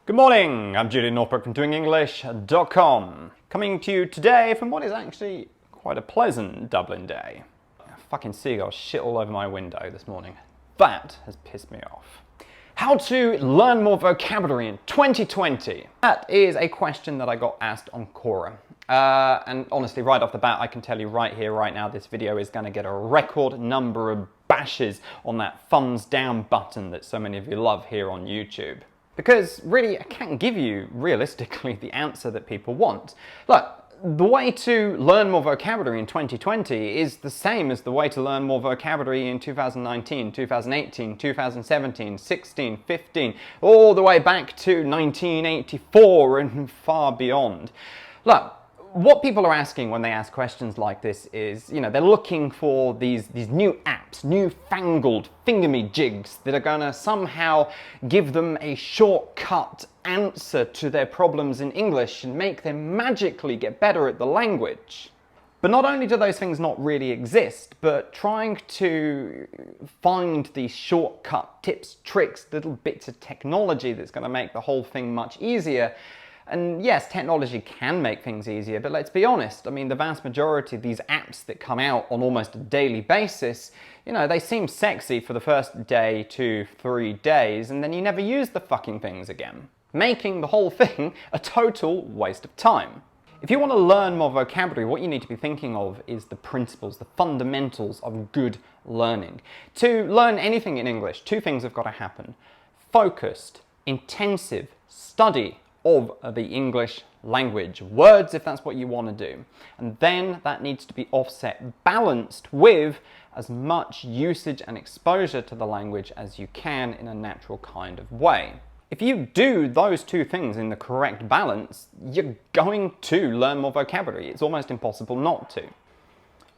Good morning, I'm Julian Northbrook from doingenglish.com. Coming to you today from what is actually quite a pleasant Dublin day. Fucking seagulls shit all over my window this morning. That has pissed me off. How to learn more vocabulary in 2020? That is a question that I got asked on Quora. And honestly, right off the bat, I can tell you right here, right now, this video is going to get a record number of bashes on that thumbs down button that so many of you love here on YouTube. Because really, I can't give you, realistically, the answer that people want. Look, the way to learn more vocabulary in 2020 is the same as the way to learn more vocabulary in 2019, 2018, 2017, 16, 15, all the way back to 1984 and far beyond. Look, what people are asking when they ask questions like this is, they're looking for these new apps, newfangled thingamajigs that are going to somehow give them a shortcut answer to their problems in English and make them magically get better at the language. But not only do those things not really exist, but trying to find these shortcut tips, tricks, little bits of technology that's going to make the whole thing much easier. And yes, technology can make things easier, but let's be honest, I mean, the vast majority of these apps that come out on almost a daily basis, they seem sexy for the first day, 2, 3 days, and then you never use the fucking things again, making the whole thing a total waste of time. If you want to learn more vocabulary, what you need to be thinking of is the principles, the fundamentals of good learning. To learn anything in English, 2 things have got to happen. Focused, intensive study of the English language, words if that's what you want to do. And then that needs to be offset, balanced with as much usage and exposure to the language as you can in a natural kind of way. If you do those 2 things in the correct balance, you're going to learn more vocabulary. It's almost impossible not to.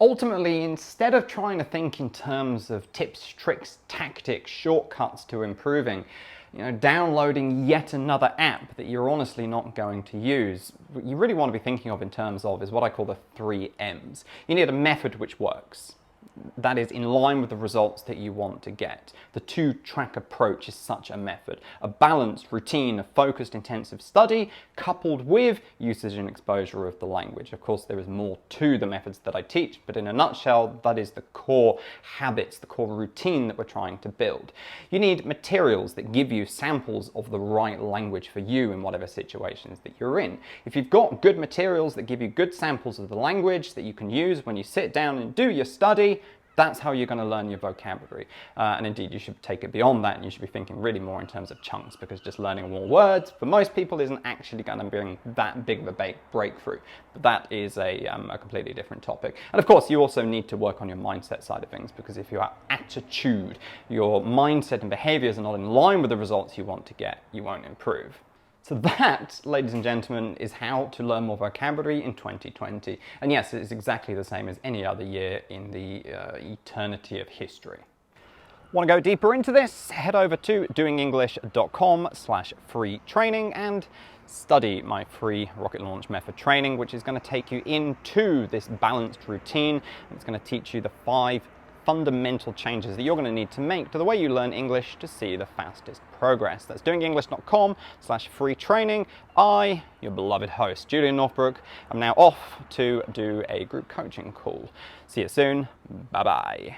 Ultimately, instead of trying to think in terms of tips, tricks, tactics, shortcuts to improving, downloading yet another app that you're honestly not going to use, what you really want to be thinking of in terms of is what I call the 3 M's. You need a method which works. That is in line with the results that you want to get. The 2-track approach is such a method. A balanced routine of focused, intensive study coupled with usage and exposure of the language. Of course, there is more to the methods that I teach, but in a nutshell, that is the core habits, the core routine that we're trying to build. You need materials that give you samples of the right language for you in whatever situations that you're in. If you've got good materials that give you good samples of the language that you can use when you sit down and do your study, that's how you're going to learn your vocabulary. And indeed, you should take it beyond that and you should be thinking really more in terms of chunks, because just learning more words for most people isn't actually going to bring that big of a breakthrough. But that is a completely different topic. And of course, you also need to work on your mindset side of things, because if your attitude, your mindset and behaviors are not in line with the results you want to get, you won't improve. So that, ladies and gentlemen, is how to learn more vocabulary in 2020. And yes, it is exactly the same as any other year in the eternity of history. Want to go deeper into this? Head over to doingenglish.com/free training and study my free rocket launch method training, which is going to take you into this balanced routine. It's going to teach you the 5 fundamental changes that you're going to need to make to the way you learn English to see the fastest progress. That's doingenglish.com/free training. I, your beloved host, Julian Northbrook, am now off to do a group coaching call. See you soon. Bye-bye.